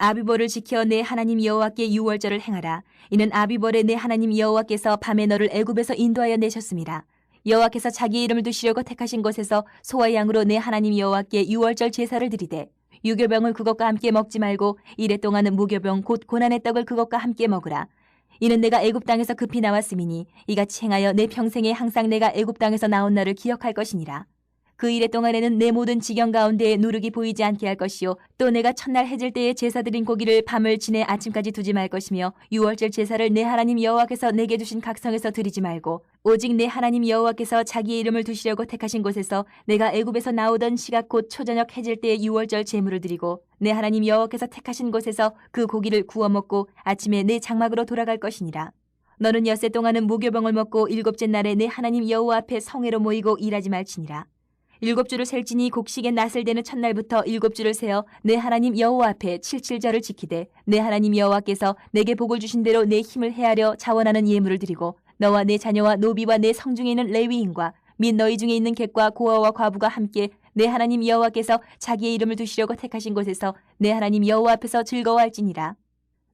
아비벌을 지켜 내 하나님 여호와께 유월절을 행하라. 이는 아비벌에 내 하나님 여호와께서 밤에 너를 애굽에서 인도하여 내셨습니다. 여호와께서 자기 이름을 두시려고 택하신 곳에서 소와 양으로 내 하나님 여호와께 유월절 제사를 드리되 유교병을 그것과 함께 먹지 말고 이래 동안은 무교병 곧 고난의 떡을 그것과 함께 먹으라. 이는 내가 애굽 땅에서 급히 나왔음이니 이같이 행하여 내 평생에 항상 내가 애굽 땅에서 나온 날을 기억할 것이니라. 그 이래 동안에는 내 모든 지경 가운데에 누룩이 보이지 않게 할 것이요 또 내가 첫날 해질 때에 제사 드린 고기를 밤을 지내 아침까지 두지 말 것이며 유월절 제사를 내 하나님 여호와께서 내게 주신 각성에서 드리지 말고 오직 내 하나님 여호와께서 자기의 이름을 두시려고 택하신 곳에서 내가 애굽에서 나오던 시각 곧 초저녁 해질 때에 유월절 제물을 드리고 내 하나님 여호와께서 택하신 곳에서 그 고기를 구워 먹고 아침에 내 장막으로 돌아갈 것이니라. 너는 엿새 동안은 무교병을 먹고 일곱째 날에 내 하나님 여호와 앞에 성회로 모이고 일하지 말지니라. 일곱 주를 셀지니 곡식의 낫을 되는 첫날부터 일곱 주를 세어 내 하나님 여호와 앞에 칠칠절을 지키되 내 하나님 여호와께서 내게 복을 주신 대로 내 힘을 헤아려 자원하는 예물을 드리고 너와 내 자녀와 노비와 내 성중에 있는 레위인과 및 너희 중에 있는 객과 고아와 과부가 함께 내 하나님 여호와께서 자기의 이름을 두시려고 택하신 곳에서 내 하나님 여호와 앞에서 즐거워할지니라.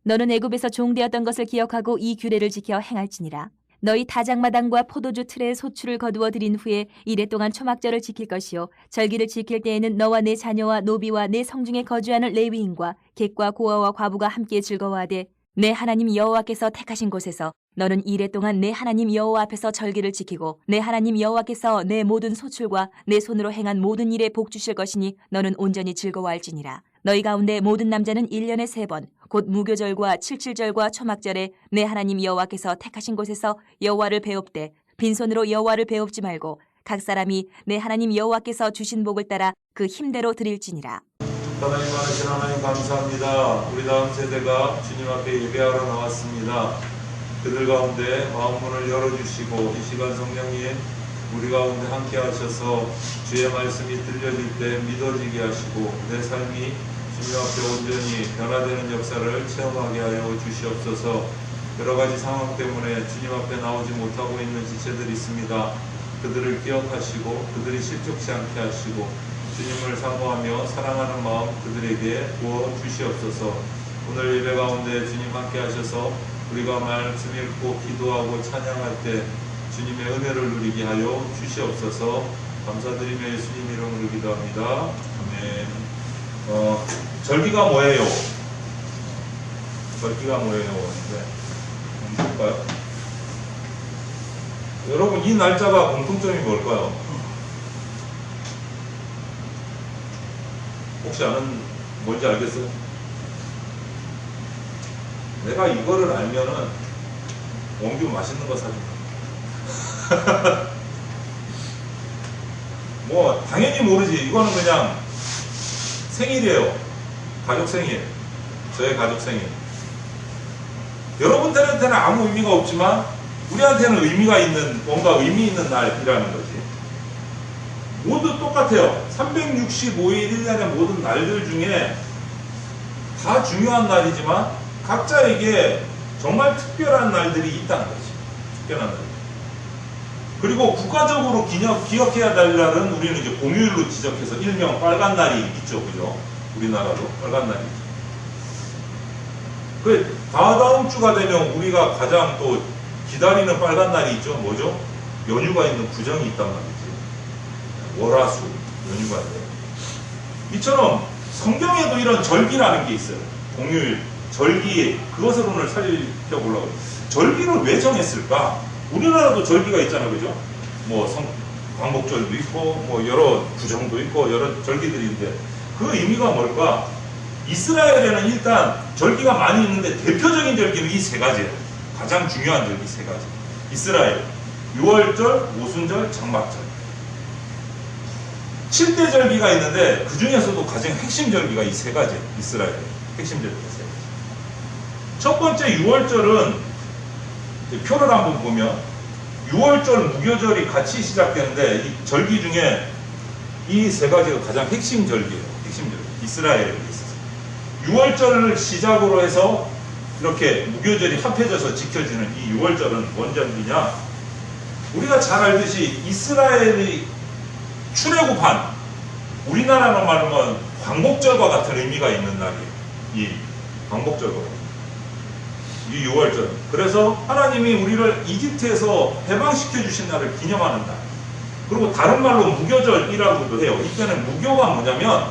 너는 애굽에서 종되었던 것을 기억하고 이 규례를 지켜 행할지니라. 너희 다장마당과 포도주 틀에 소출을 거두어 드린 후에 이래 동안 초막절을 지킬 것이요 절기를 지킬 때에는 너와 내 자녀와 노비와 내 성중에 거주하는 레위인과 객과 고아와 과부가 함께 즐거워하되 내 하나님 여호와께서 택하신 곳에서 너는 이래 동안 내 하나님 여호와 앞에서 절기를 지키고 내 하나님 여호와께서 내 모든 소출과 내 손으로 행한 모든 일에 복 주실 것이니 너는 온전히 즐거워할지니라. 너희 가운데 모든 남자는 1년에 3번 곧 무교절과 칠칠절과 초막절에 내 하나님 여호와께서 택하신 곳에서 여호와를 배웁되 빈손으로 여호와를 배웁지 말고 각 사람이 내 하나님 여호와께서 주신 복을 따라 그 힘대로 드릴지니라. 하나님 많으신 하나님 감사합니다. 우리 다음 세대가 주님 앞에 예배하러 나왔습니다. 그들 가운데 마음문을 열어주시고 이 시간 성령님 우리 가운데 함께 하셔서 주의 말씀이 들려질 때 믿어지게 하시고 내 삶이 주님 앞에 온전히 변화되는 역사를 체험하게 하여 주시옵소서. 여러가지 상황 때문에 주님 앞에 나오지 못하고 있는 지체들이 있습니다. 그들을 기억하시고 그들이 실족치 않게 하시고 주님을 사모하며 사랑하는 마음 그들에게 부어 주시옵소서. 오늘 예배 가운데 주님 함께 하셔서 우리가 말씀 읽고 기도하고 찬양할 때 주님의 은혜를 누리게 하여 주시옵소서. 감사드리며 예수님 이름으로 기도합니다. 아멘. 절기가 뭐예요? 절기가 뭐예요? 네. 볼까요? 여러분 이 날짜가 공통점이 뭘까요? 혹시 아는 뭔지 알겠어요? 내가 이거를 알면은 원규 맛있는 거 사준다. 뭐 당연히 모르지. 이거는 그냥 생일이에요. 가족 생일. 저의 가족 생일. 여러분들한테는 아무 의미가 없지만 우리한테는 의미가 있는, 뭔가 의미 있는 날이라는 거지. 모두 똑같아요. 365일 1년의 모든 날들 중에 다 중요한 날이지만 각자에게 정말 특별한 날들이 있다는 거지. 특별한 날. 그리고 국가적으로 기억해야 될 날은 우리는 이제 공휴일로 지적해서 일명 빨간 날이 있죠. 그죠? 우리나라도 빨간 날이 있죠. 그 다다음 주가 되면 우리가 가장 또 기다리는 빨간 날이 있죠. 뭐죠? 연휴가 있는 구정이 있단 말이지. 월화수 연휴가 돼요. 이처럼 성경에도 이런 절기라는 게 있어요. 공휴일, 절기, 그것을 오늘 살펴보려고 해요. 절기를 왜 정했을까? 우리나라도 절기가 있잖아요. 그죠? 뭐 광복절도 있고 뭐 여러 구정도 있고 여러 절기들인데 그 의미가 뭘까? 이스라엘에는 일단 절기가 많이 있는데 대표적인 절기는 이 세 가지예요. 가장 중요한 절기 세 가지. 이스라엘, 유월절, 오순절, 장막절. 7대 절기가 있는데 그 중에서도 가장 핵심 절기가 이 세 가지. 이스라엘 핵심 절기가 세 가지. 첫 번째 유월절은 표를 한번 보면 6월절, 무교절이 같이 시작되는데 이 절기 중에 이 세 가지가 가장 핵심 절기예요. 핵심 절기. 이스라엘에 있어서 6월절을 시작으로 해서 이렇게 무교절이 합해져서 지켜지는 이 6월절은 뭔 절기냐? 우리가 잘 알듯이 이스라엘이 출애굽한 우리나라로 말하면 광복절과 같은 의미가 있는 날이에요. 이 반복적으로. 이 6월절. 그래서 하나님이 우리를 이집트에서 해방시켜 주신 날을 기념하는 날. 그리고 다른 말로 무교절이라고도 해요. 이때는 무교가 뭐냐면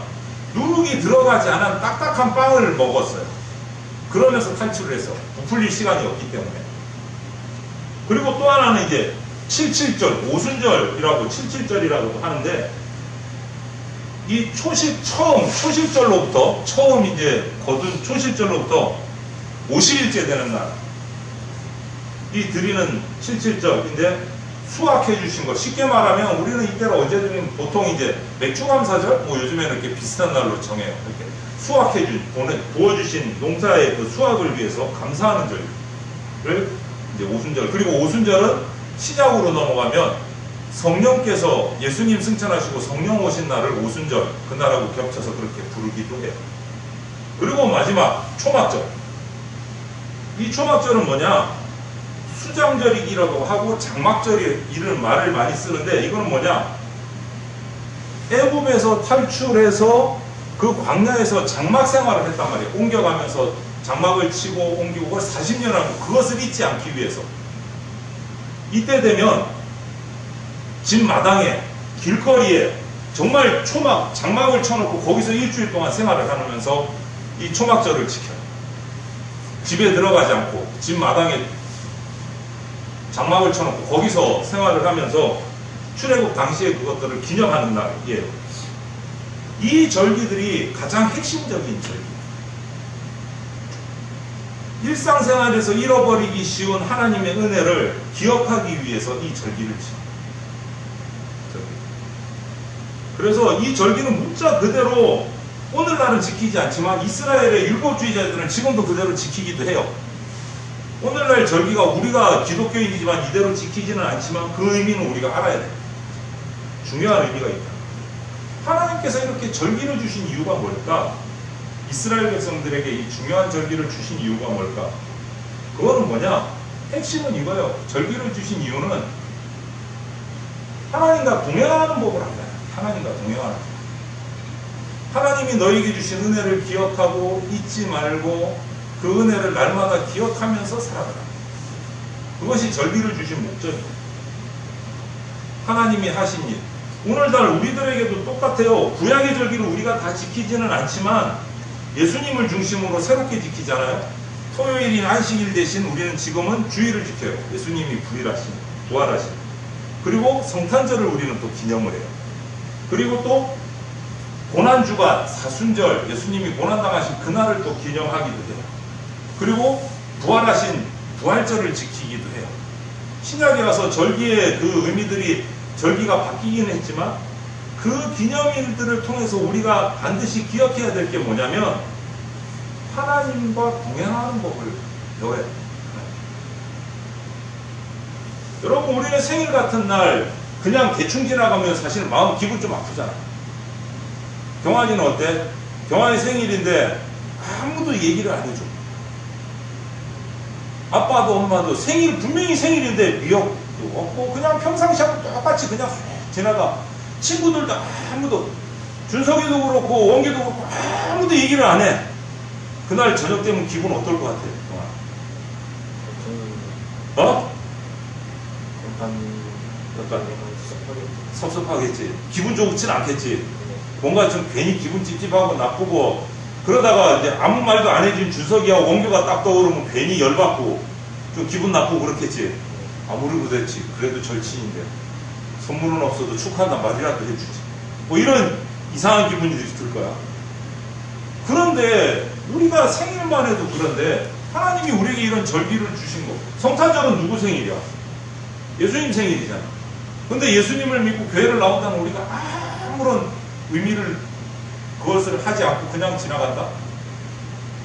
누룩이 들어가지 않은 딱딱한 빵을 먹었어요. 그러면서 탈출을 해서 부풀릴 시간이 없기 때문에. 그리고 또 하나는 이제 77절, 오순절이라고 77절이라고도 하는데 이 초실절로부터 처음 이제 거둔 초실절로부터 50일째 되는 날, 이 드리는 77절인데 수확해 주신 것, 쉽게 말하면 우리는 이때를 언제 드리면 보통 이제 맥주감사절, 뭐 요즘에는 이렇게 비슷한 날로 정해요. 이렇게 수확해 부어주신 농사의 그 수확을 위해서 감사하는 절을 이제 오순절. 그리고 오순절은 시작으로 넘어가면 성령께서 예수님 승천하시고 성령 오신 날을 오순절, 그날하고 겹쳐서 그렇게 부르기도 해요. 그리고 마지막 초막절. 이 초막절은 뭐냐? 수장절이기라고 하고 장막절이 이런 말을 많이 쓰는데 이거는 뭐냐? 애굽에서 탈출해서 그 광야에서 장막 생활을 했단 말이에요. 옮겨가면서 장막을 치고 옮기고 그걸 40년 하고 그것을 잊지 않기 위해서. 이때 되면 집 마당에 길거리에 정말 장막을 쳐놓고 거기서 일주일 동안 생활을 하면서 이 초막절을 지켜요. 집에 들어가지 않고 집 마당에 장막을 쳐놓고 거기서 생활을 하면서 출애굽 당시에 그것들을 기념하는 날이에요. 이 절기들이 가장 핵심적인 절기. 일상생활에서 잃어버리기 쉬운 하나님의 은혜를 기억하기 위해서 이 절기를 지켜요. 그래서 이 절기는 문자 그대로 오늘날은 지키지 않지만 이스라엘의 율법주의자들은 지금도 그대로 지키기도 해요. 오늘날 절기가 우리가 기독교인이지만 이대로 지키지는 않지만 그 의미는 우리가 알아야 돼요. 중요한 의미가 있다. 하나님께서 이렇게 절기를 주신 이유가 뭘까? 이스라엘 백성들에게 이 중요한 절기를 주신 이유가 뭘까? 그거는 뭐냐? 핵심은 이거예요. 절기를 주신 이유는 하나님과 동행하는 법을 한다. 하나님과 동행하는 법. 하나님이 너에게 주신 은혜를 기억하고 잊지 말고 그 은혜를 날마다 기억하면서 살아가라. 그것이 절기를 주신 목적입니다. 하나님이 하신 일. 오늘날 우리들에게도 똑같아요. 구약의 절기를 우리가 다 지키지는 않지만 예수님을 중심으로 새롭게 지키잖아요. 토요일인 안식일 대신 우리는 지금은 주일을 지켜요. 예수님이 부활하신. 그리고 성탄절을 우리는 또 기념을 해요. 그리고 또 고난주간, 사순절, 예수님이 고난당하신 그날을 또 기념하기도 해요. 그리고 부활하신 부활절을 지키기도 해요. 신약에 와서 절기의 그 의미들이 절기가 바뀌기는 했지만 그 기념일들을 통해서 우리가 반드시 기억해야 될 게 뭐냐면 하나님과 동행하는 법을 배워야 돼요. 여러분 우리는 생일 같은 날 그냥 대충 지나가면 사실 마음 기분 좀 아프잖아. 경환이는 어때? 경환이 생일인데 아무도 얘기를 안 해줘. 아빠도 엄마도 분명히 생일인데 미역도 없고 그냥 평상시하고 똑같이 그냥 지나가. 친구들도 아무도, 준석이도 그렇고 원기도 그렇고 아무도 얘기를 안 해. 그날 저녁 되면 기분 어떨 것 같아? 어? 약간 섭섭하겠지. 기분 좋진 않겠지. 뭔가 좀 괜히 기분 찝찝하고 나쁘고 그러다가 이제 아무 말도 안 해준 준석이하고 원규가 딱 떠오르면 괜히 열받고 좀 기분 나쁘고 그렇겠지. 아무리 그랬지. 그래도 절친인데 선물은 없어도 축하한다 말이라도 해주지. 뭐 이런 이상한 기분이 들 거야. 그런데 우리가 생일만 해도 그런데 하나님이 우리에게 이런 절기를 주신 거. 성탄절은 누구 생일이야? 예수님 생일이잖아. 근데 예수님을 믿고 교회를 나온다는 우리가 아무런 의미를 그것을 하지 않고 그냥 지나간다?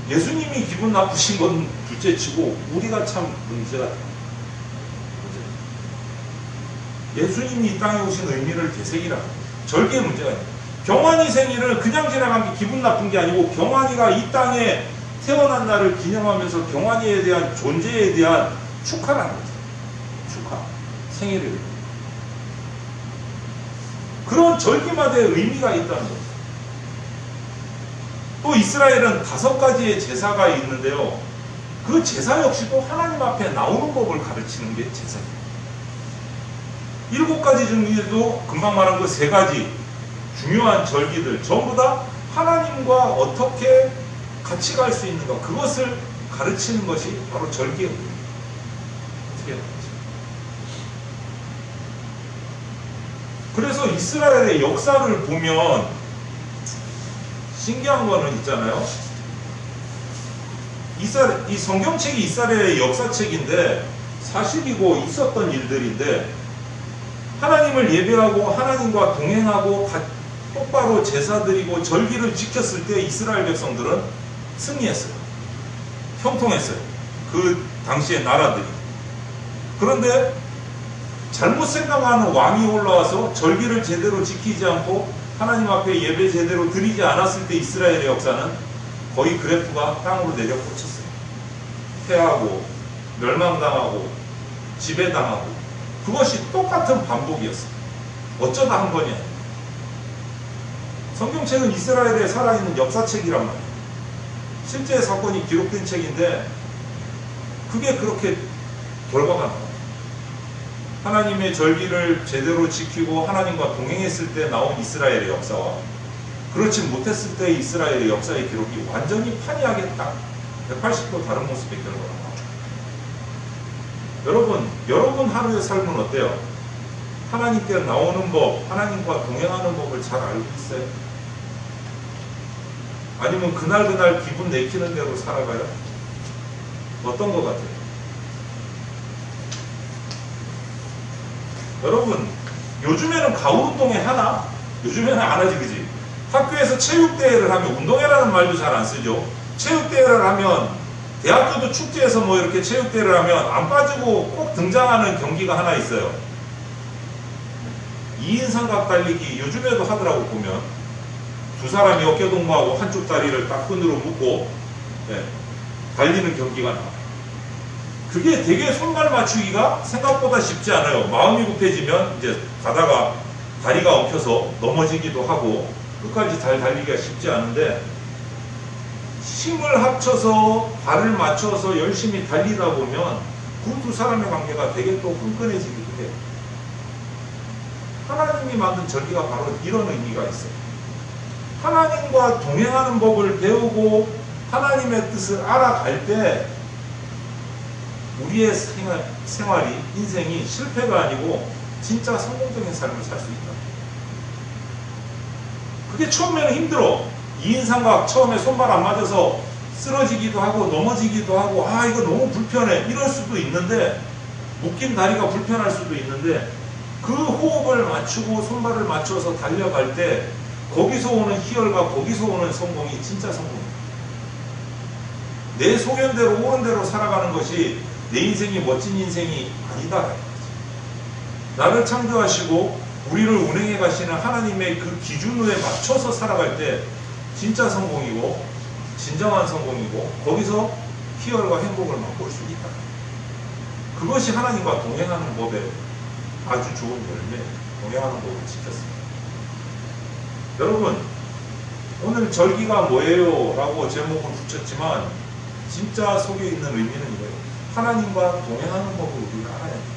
예수님이 기분 나쁘신 건 둘째치고 우리가 참 문제가 돼. 예수님이 이 땅에 오신 의미를 되새기라. 절개의 문제가 있다. 경환이 생일을 그냥 지나간 게 기분 나쁜 게 아니고 경환이가 이 땅에 태어난 날을 기념하면서 경환이에 대한 존재에 대한 축하라는 거죠. 축하. 생일을. 그런 절기마다의 의미가 있다는 거죠. 또 이스라엘은 5가지의 제사가 있는데요. 그 제사 역시도 하나님 앞에 나오는 법을 가르치는 게 제사입니다. 7가지 중에도 금방 말한 그 3가지 중요한 절기들 전부 다 하나님과 어떻게 같이 갈 수 있는가, 그것을 가르치는 것이 바로 절기예요. 어떻게 하는지. 그래서 이스라엘의 역사를 보면 신기한 거는 있잖아요. 이 성경책이 이스라엘의 역사책인데 사실이고 있었던 일들인데, 하나님을 예배하고 하나님과 동행하고 똑바로 제사 드리고 절기를 지켰을 때 이스라엘 백성들은 승리했어요. 형통했어요. 그 당시의 나라들이. 그런데 잘못 생각하는 왕이 올라와서 절기를 제대로 지키지 않고 하나님 앞에 예배 제대로 드리지 않았을 때 이스라엘의 역사는 거의 그래프가 땅으로 내려 꽂혔어요. 패하고 멸망당하고 지배당하고, 그것이 똑같은 반복이었어요. 어쩌다 한 번이야. 성경책은 이스라엘에 살아있는 역사책이란 말이에요. 실제 사건이 기록된 책인데 그게 그렇게 결과가 나와요. 하나님의 절기를 제대로 지키고 하나님과 동행했을 때 나온 이스라엘의 역사와 그렇지 못했을 때의 이스라엘의 역사의 기록이 완전히 판이하게 딱 180도 다른 모습의 결과가 나와요. 여러분 하루의 삶은 어때요? 하나님께 나오는 법, 하나님과 동행하는 법을 잘 알고 있어요? 아니면 그날 기분 내키는 대로 살아가요? 어떤 것 같아요? 여러분, 요즘에는 가을운동회 하나? 요즘에는 안 하지, 그지? 학교에서 체육대회를 하면, 운동회라는 말도 잘 안 쓰죠. 체육대회를 하면, 대학교도 축제에서 뭐 이렇게 체육대회를 하면 안 빠지고 꼭 등장하는 경기가 하나 있어요. 2인 삼각 달리기 요즘에도 하더라고. 보면 두 사람이 어깨 동무하고 한쪽 다리를 딱 끈으로 묶고 달리는 경기가 나와요. 그게 되게 손발 맞추기가 생각보다 쉽지 않아요. 마음이 급해지면 이제 가다가 다리가 엉켜서 넘어지기도 하고 끝까지 잘 달리기가 쉽지 않은데, 힘을 합쳐서 발을 맞춰서 열심히 달리다 보면 그 두 사람의 관계가 되게 또 끈끈해지기도 해요. 하나님이 만든 절기가 바로 이런 의미가 있어요. 하나님과 동행하는 법을 배우고 하나님의 뜻을 알아갈 때 우리의 생활이, 인생이 실패가 아니고 진짜 성공적인 삶을 살 수 있다. 그게 처음에는 힘들어. 2인 삼각 처음에 손발 안 맞아서 쓰러지기도 하고 넘어지기도 하고, 아 이거 너무 불편해 이럴 수도 있는데, 묶인 다리가 불편할 수도 있는데, 그 호흡을 맞추고 손발을 맞춰서 달려갈 때 거기서 오는 희열과 거기서 오는 성공이 진짜 성공이에요. 내 소견대로 오는 대로 살아가는 것이 내 인생이 멋진 인생이 아니다. 나를 창조하시고 우리를 운행해 가시는 하나님의 그 기준에 맞춰서 살아갈 때 진짜 성공이고 진정한 성공이고, 거기서 희열과 행복을 맛볼 수 있다. 그것이 하나님과 동행하는 법의 아주 좋은 열매, 동행하는 법을 지켰습니다. 여러분, 오늘 절기가 뭐예요? 라고 제목을 붙였지만 진짜 속에 있는 의미는 이거예요. 하나님과 동행하는 법을 우리가 알아야 됩니다.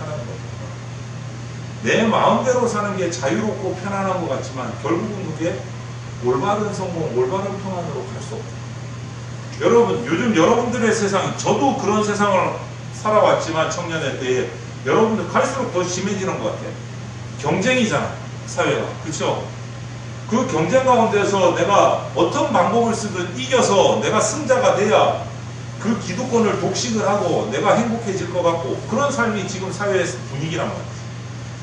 하나님과 동행하는 법. 내 마음대로 사는 게 자유롭고 편안한 것 같지만 결국은 그게 올바른 성공, 올바른 평안으로 갈 수 없다. 여러분, 요즘 여러분들의 세상, 저도 그런 세상을 살아왔지만 청년의 때에 여러분들 갈수록 더 심해지는 것 같아요. 경쟁이잖아, 사회가. 그렇죠? 그 경쟁 가운데서 내가 어떤 방법을 쓰든 이겨서 내가 승자가 돼야 그 기득권을 독식을 하고 내가 행복해질 것 같고, 그런 삶이 지금 사회의 분위기란 말이지.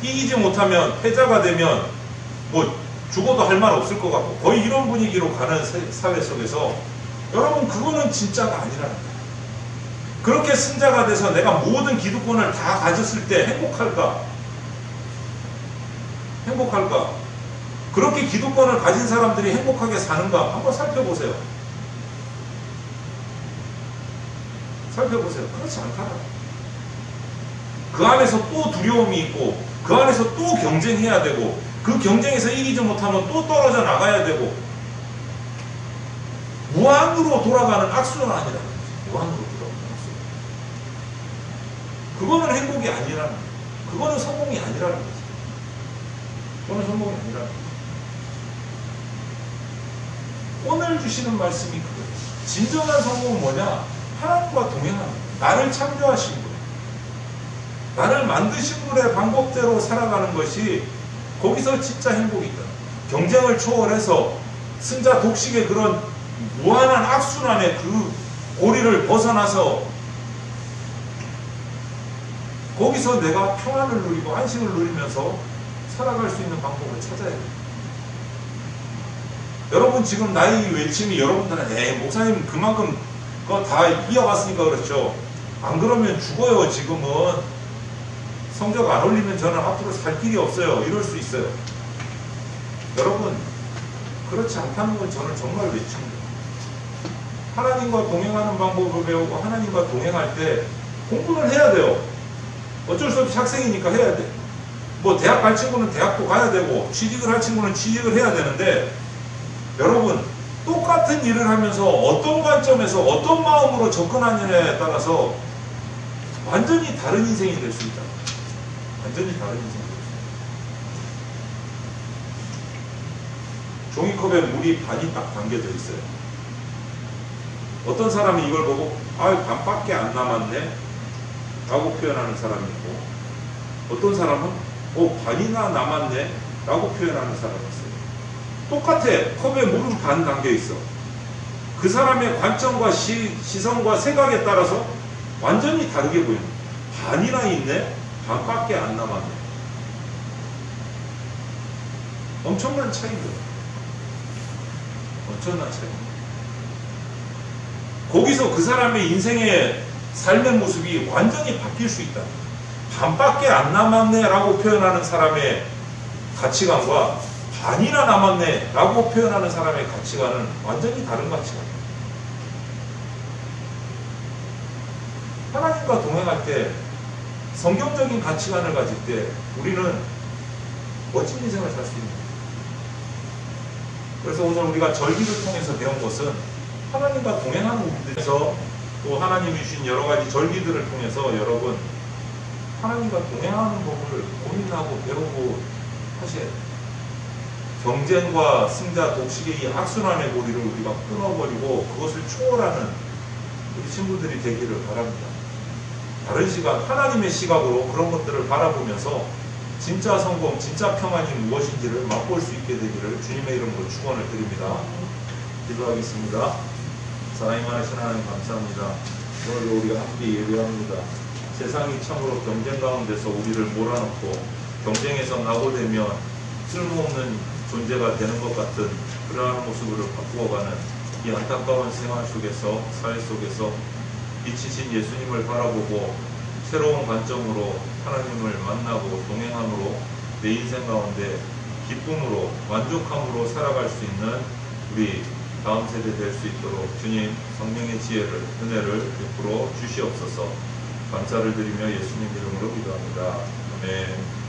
이기지 못하면 패자가 되면 뭐 죽어도 할 말 없을 것 같고, 거의 이런 분위기로 가는 사회 속에서 여러분, 그거는 진짜가 아니라는 거예요. 그렇게 승자가 돼서 내가 모든 기득권을 다 가졌을 때 행복할까? 행복할까? 그렇게 기득권을 가진 사람들이 행복하게 사는가? 한번 살펴보세요. 살펴보세요. 그렇지 않다. 그 안에서 또 두려움이 있고, 그 안에서 또 경쟁해야 되고, 그 경쟁에서 이기지 못하면 또 떨어져 나가야 되고, 무한으로 돌아가는 악순환 아니라는 거죠. 무한으로 돌아가는 악순환. 그거는 행복이 아니라는 거죠. 그거는 성공이 아니라는 거죠. 그거는 성공이 아니라는 거죠. 오늘 주시는 말씀이 그거예요. 진정한 성공은 뭐냐? 하나님과 동행하는 거예요. 나를 창조하신 분, 나를 만드신 분의 방법대로 살아가는 것이 거기서 진짜 행복이 있다. 경쟁을 초월해서 승자 독식의 그런 무한한 악순환의 그 고리를 벗어나서 거기서 내가 평안을 누리고 안식을 누리면서 살아갈 수 있는 방법을 찾아야 돼요. 여러분 지금 나의 외침이 여러분들은 목사님 그만큼 그거 다 이어갔으니까 그렇죠. 안 그러면 죽어요. 지금은 성적 안 올리면 저는 앞으로 살 길이 없어요. 이럴 수 있어요. 여러분 그렇지 않다는 건 저는 정말 외칩니다. 하나님과 동행하는 방법을 배우고 하나님과 동행할 때 공부는 해야 돼요. 어쩔 수 없이 학생이니까 해야 돼. 뭐 대학 갈 친구는 대학도 가야 되고 취직을 할 친구는 취직을 해야 되는데 여러분 똑같은 일을 하면서 어떤 관점에서 어떤 마음으로 접근하느냐에 따라서 완전히 다른 인생이 될 수 있다. 완전히 다른 인생이 될 수 있다. 종이컵에 물이 반이 딱 담겨져 있어요. 어떤 사람이 이걸 보고 반밖에 안 남았네 라고 표현하는 사람이 있고 어떤 사람은 반이나 남았네 라고 표현하는 사람이 있어요. 똑같아. 컵에 물은 반 담겨 있어. 그 사람의 관점과 시선과 생각에 따라서 완전히 다르게 보입니다. 반이나 있네? 반밖에 안 남았네. 엄청난 차이입니다. 엄청난 차이입니다. 거기서 그 사람의 인생의 삶의 모습이 완전히 바뀔 수 있다. 반밖에 안 남았네 라고 표현하는 사람의 가치관과 반이나 남았네 라고 표현하는 사람의 가치관은 완전히 다른 가치관이에요. 하나님과 동행할 때 성경적인 가치관을 가질 때 우리는 멋진 인생을 살 수 있는 거예요. 그래서 오늘 우리가 절기를 통해서 배운 것은 하나님과 동행하는 우리들에서 또 하나님이 주신 여러 가지 절기들을 통해서 여러분 하나님과 동행하는 법을 고민하고 배우고 하셔야 돼요. 경쟁과 승자 독식의 이 악순환의 고리를 우리가 끊어버리고 그것을 초월하는 우리 친구들이 되기를 바랍니다. 다른 시각, 하나님의 시각으로 그런 것들을 바라보면서 진짜 성공, 진짜 평안이 무엇인지를 맛볼 수 있게 되기를 주님의 이름으로 축원을 드립니다. 기도하겠습니다. 사랑이 많으신 하나님 감사합니다. 오늘도 우리가 함께 예배합니다. 세상이 참으로 경쟁 가운데서 우리를 몰아넣고 경쟁에서 낙오되면 쓸모없는 존재가 되는 것 같은 그러한 모습으로 바꾸어가는 이 안타까운 생활 속에서 사회 속에서 빛이신 예수님을 바라보고 새로운 관점으로 하나님을 만나고 동행함으로 내 인생 가운데 기쁨으로 만족함으로 살아갈 수 있는 우리 다음 세대 될 수 있도록 주님 성령의 지혜를 은혜를 베풀어 주시옵소서. 감사를 드리며 예수님 이름으로 기도합니다. 아멘.